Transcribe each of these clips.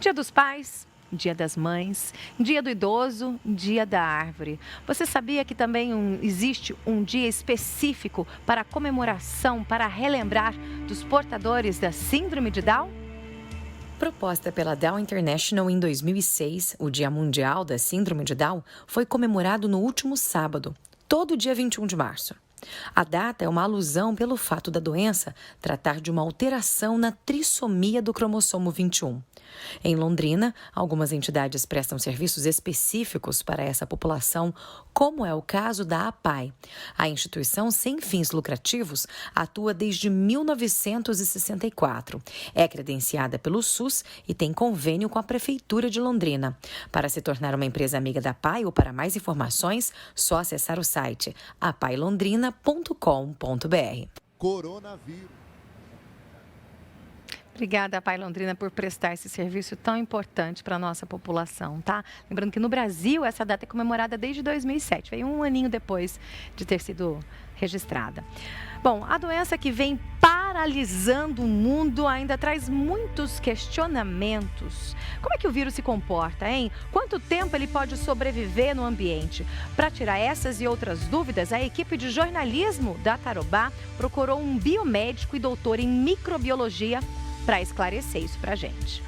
Dia dos Pais, Dia das Mães, Dia do Idoso, Dia da Árvore. Você sabia que também existe um dia específico para comemoração, para relembrar dos portadores da Síndrome de Down? Proposta pela Down International em 2006, o Dia Mundial da Síndrome de Down foi comemorado no último sábado, todo dia 21 de março. A data é uma alusão pelo fato da doença tratar de uma alteração na trissomia do cromossomo 21. Em Londrina, algumas entidades prestam serviços específicos para essa população, como é o caso da APAI. A instituição sem fins lucrativos atua desde 1964. É credenciada pelo SUS e tem convênio com a Prefeitura de Londrina. Para se tornar uma empresa amiga da APAI ou para mais informações, só acessar o site apailondrina.com.br. Coronavírus. Obrigada, Pai Londrina, por prestar esse serviço tão importante para a nossa população, tá? Lembrando que no Brasil essa data é comemorada desde 2007, veio um aninho depois de ter sido registrada. Bom, a doença que vem paralisando o mundo ainda traz muitos questionamentos. Como é que o vírus se comporta, hein? Quanto tempo ele pode sobreviver no ambiente? Para tirar essas e outras dúvidas, a equipe de jornalismo da Tarobá procurou um biomédico e doutor em microbiologia para esclarecer isso para a gente.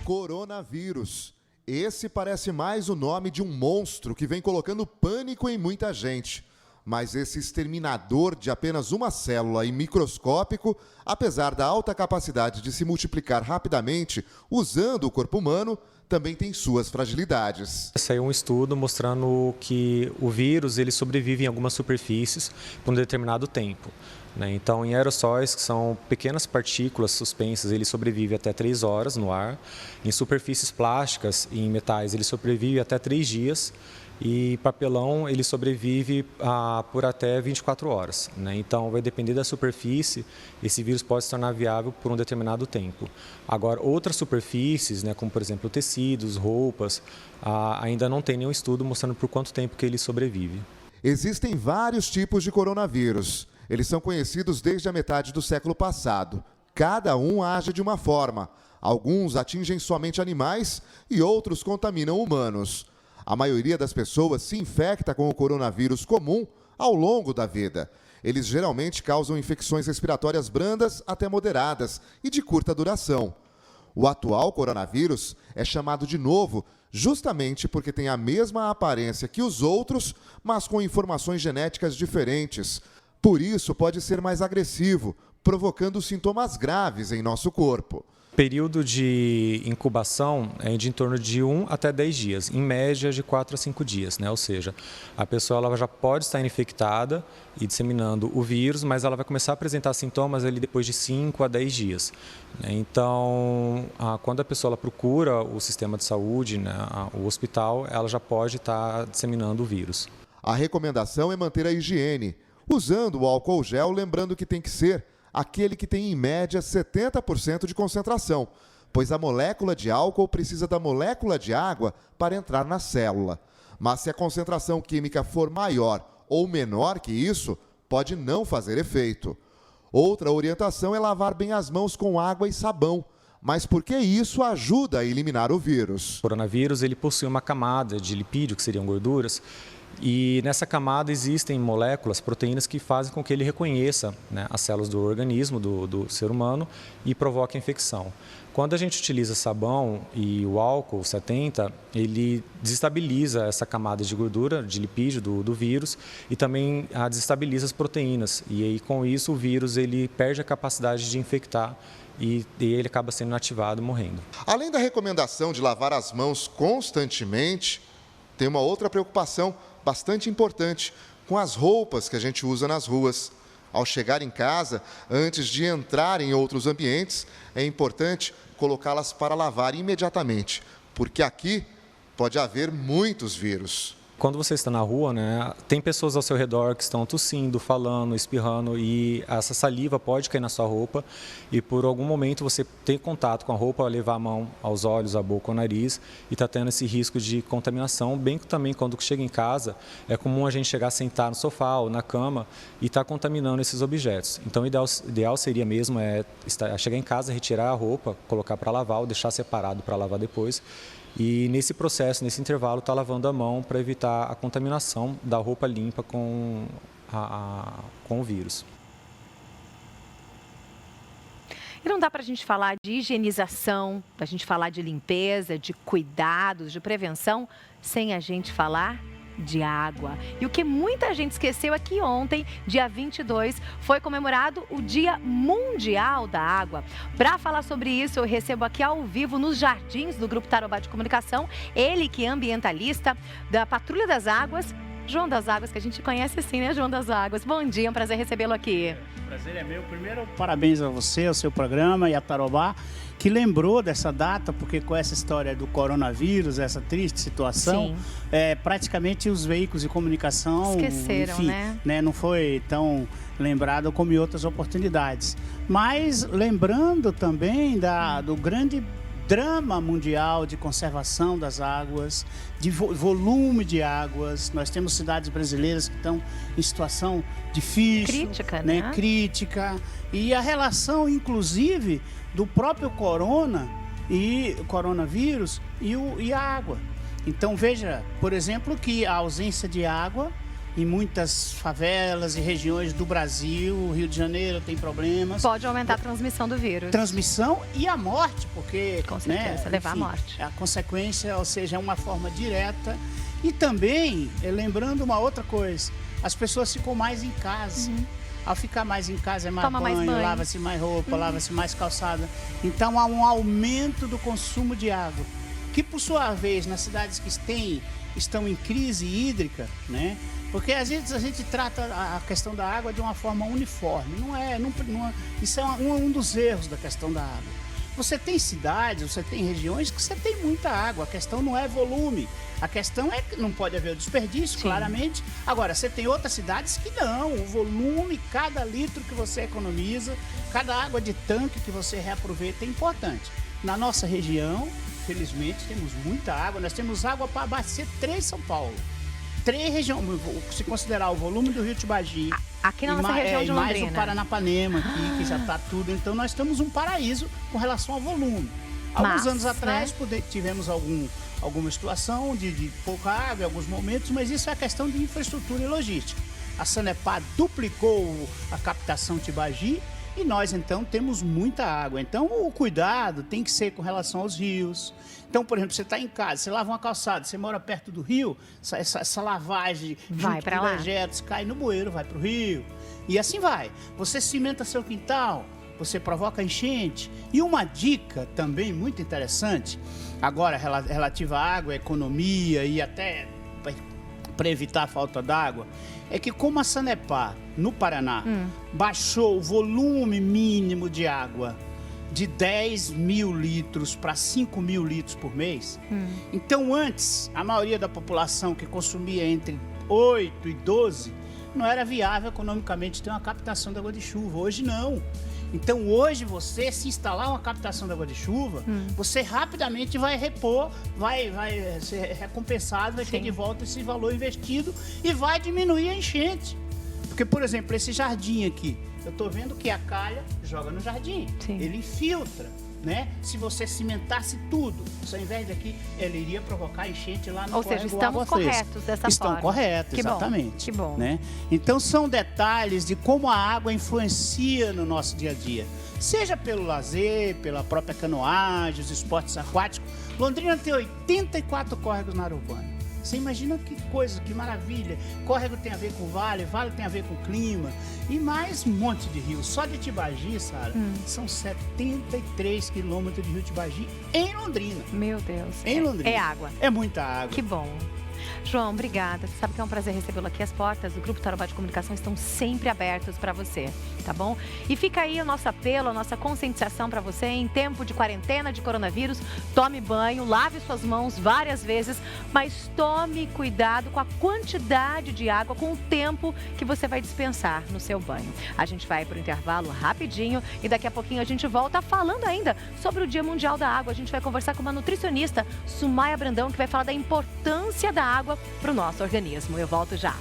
Coronavírus. Esse parece mais o nome de um monstro que vem colocando pânico em muita gente. Mas esse exterminador de apenas uma célula e microscópico, apesar da alta capacidade de se multiplicar rapidamente usando o corpo humano, também tem suas fragilidades. Saiu um estudo mostrando que o vírus ele sobrevive em algumas superfícies por um determinado tempo. Então, em aerossóis, que são pequenas partículas suspensas, ele sobrevive até 3 horas no ar. Em superfícies plásticas e em metais, ele sobrevive até 3 dias. E papelão, ele sobrevive por até 24 horas. Então, vai depender da superfície, esse vírus pode se tornar viável por um determinado tempo. Agora, outras superfícies, como por exemplo tecidos, roupas, ainda não tem nenhum estudo mostrando por quanto tempo que ele sobrevive. Existem vários tipos de coronavírus. Eles são conhecidos desde a metade do século passado. Cada um age de uma forma. Alguns atingem somente animais e outros contaminam humanos. A maioria das pessoas se infecta com o coronavírus comum ao longo da vida. Eles geralmente causam infecções respiratórias brandas até moderadas e de curta duração. O atual coronavírus é chamado de novo justamente porque tem a mesma aparência que os outros, mas com informações genéticas diferentes. Por isso, pode ser mais agressivo, provocando sintomas graves em nosso corpo. O período de incubação é de em torno de 1 até 10 dias, em média de 4 a 5 dias. Ou seja, a pessoa ela já pode estar infectada e disseminando o vírus, mas ela vai começar a apresentar sintomas ali depois de 5 a 10 dias. Então, quando a pessoa ela procura o sistema de saúde, o hospital, ela já pode estar disseminando o vírus. A recomendação é manter a higiene, usando o álcool gel, lembrando que tem que ser aquele que tem em média 70% de concentração, pois a molécula de álcool precisa da molécula de água para entrar na célula. Mas se a concentração química for maior ou menor que isso, pode não fazer efeito. Outra orientação é lavar bem as mãos com água e sabão, mas porque isso ajuda a eliminar o vírus. O coronavírus ele possui uma camada de lipídio, que seriam gorduras, e nessa camada existem moléculas, proteínas que fazem com que ele reconheça as células do organismo, do ser humano, e provoque a infecção. Quando a gente utiliza sabão e o álcool 70, ele desestabiliza essa camada de gordura, de lipídio do vírus, e também desestabiliza as proteínas. E aí, com isso, o vírus ele perde a capacidade de infectar e ele acaba sendo inativado e morrendo. Além da recomendação de lavar as mãos constantemente, tem uma outra preocupação bastante importante com as roupas que a gente usa nas ruas. Ao chegar em casa, antes de entrar em outros ambientes, é importante colocá-las para lavar imediatamente, porque aqui pode haver muitos vírus. quando você está na rua, né, tem pessoas ao seu redor que estão tossindo, falando, espirrando e essa saliva pode cair na sua roupa e por algum momento você tem contato com a roupa, levar a mão aos olhos, à boca, ao nariz e está tendo esse risco de contaminação, bem que também quando chega em casa é comum a gente chegar a sentar no sofá ou na cama e estar contaminando esses objetos. Então o ideal seria mesmo chegar em casa, retirar a roupa, colocar para lavar ou deixar separado para lavar depois. E nesse processo, nesse intervalo, está lavando a mão para evitar a contaminação da roupa limpa com o vírus. E não dá para a gente falar de higienização, para a gente falar de limpeza, de cuidados, de prevenção, sem a gente falar de água. E o que muita gente esqueceu é que ontem, dia 22, foi comemorado o Dia Mundial da Água. Para falar sobre isso, eu recebo aqui ao vivo, nos jardins do Grupo Tarobá de Comunicação, ele que é ambientalista da Patrulha das Águas, João das Águas, que a gente conhece assim, né, João das Águas? Bom dia, é um prazer recebê-lo aqui. O prazer é meu. Primeiro, parabéns a você, ao seu programa e a Tarobá, que lembrou dessa data, porque com essa história do coronavírus, essa triste situação, praticamente os veículos de comunicação esqueceram, enfim, né? Não foi tão lembrado como em outras oportunidades. Mas lembrando também do grande drama mundial de conservação das águas, de volume de águas. Nós temos cidades brasileiras que estão em situação difícil, crítica, né? Crítica. E a relação, inclusive, do próprio coronavírus e a água. Então veja, por exemplo, que a ausência de água em muitas favelas e regiões do Brasil, o Rio de Janeiro tem problemas. Pode aumentar a transmissão do vírus. Transmissão e a morte, porque... Com certeza, levar à morte. A consequência, ou seja, é uma forma direta. E também, lembrando uma outra coisa, as pessoas ficam mais em casa. Ao ficar mais em casa é mais banho, lava-se mais roupa, lava-se mais calçada. Então há um aumento do consumo de água, que por sua vez, nas cidades que estão em crise hídrica, né? Porque às vezes a gente trata a questão da água de uma forma uniforme. Não é, isso é um dos erros da questão da água. Você tem cidades, você tem regiões que você tem muita água. A questão não é volume. A questão é que não pode haver o desperdício, claramente. Agora, você tem outras cidades que não. O volume, cada litro que você economiza, cada água de tanque que você reaproveita é importante. Na nossa região, felizmente, temos muita água. Nós temos água para abastecer 3 São Paulo. 3 regiões, se considerar o volume do Rio Tibagi, aqui na nossa região de Londrina, mais o Paranapanema aqui, que já está tudo. Então nós temos um paraíso com relação ao volume. Alguns anos atrás tivemos alguma situação de pouca água em alguns momentos, mas isso é a questão de infraestrutura e logística. A Sanepar duplicou a captação Tibagi e nós então temos muita água. Então o cuidado tem que ser com relação aos rios. Então, por exemplo, você está em casa, você lava uma calçada, você mora perto do rio, essa lavagem vai para lá, dejetos cai no bueiro, vai para o rio. E assim vai. Você cimenta seu quintal, você provoca enchente. E uma dica também muito interessante, agora relativa à água, à economia e até para evitar a falta d'água, é que como a Sanepar, no Paraná, baixou o volume mínimo de água de 10 mil litros para 5 mil litros por mês. Então, antes, a maioria da população que consumia entre 8 e 12, não era viável economicamente ter uma captação de água de chuva. Hoje, não. Então, hoje, você, se instalar uma captação de água de chuva, você rapidamente vai repor, vai ser recompensado, vai ter de volta esse valor investido e vai diminuir a enchente. Porque, por exemplo, esse jardim aqui, eu estou vendo que a calha joga no jardim. Ele infiltra, né? Se você cimentasse tudo, ao invés daqui, ele iria provocar enchente lá no córrego. Ou seja, estamos corretos dessa forma. Estão corretos, exatamente. Que bom. Né? Então, são detalhes de como a água influencia no nosso dia a dia. Seja pelo lazer, pela própria canoagem, os esportes aquáticos. Londrina tem 84 córregos na área urbana. Você imagina que coisa, que maravilha. Córrego tem a ver com vale, vale tem a ver com clima. E mais um monte de rios. Só de Tibagi, Sara, são 73 quilômetros de rio Tibagi em Londrina. Meu Deus. Em Londrina. É água. É muita água. Que bom. João, obrigada. Você sabe que é um prazer recebê-lo aqui. As portas do Grupo Tarobá de Comunicação estão sempre abertas para você, tá bom? E fica aí o nosso apelo, a nossa conscientização para você em tempo de quarentena de coronavírus. Tome banho, lave suas mãos várias vezes, mas tome cuidado com a quantidade de água, com o tempo que você vai dispensar no seu banho. A gente vai para o intervalo rapidinho e daqui a pouquinho a gente volta falando ainda sobre o Dia Mundial da Água. A gente vai conversar com uma nutricionista, Sumaia Brandão, que vai falar da importância da água para o nosso organismo. Eu volto já.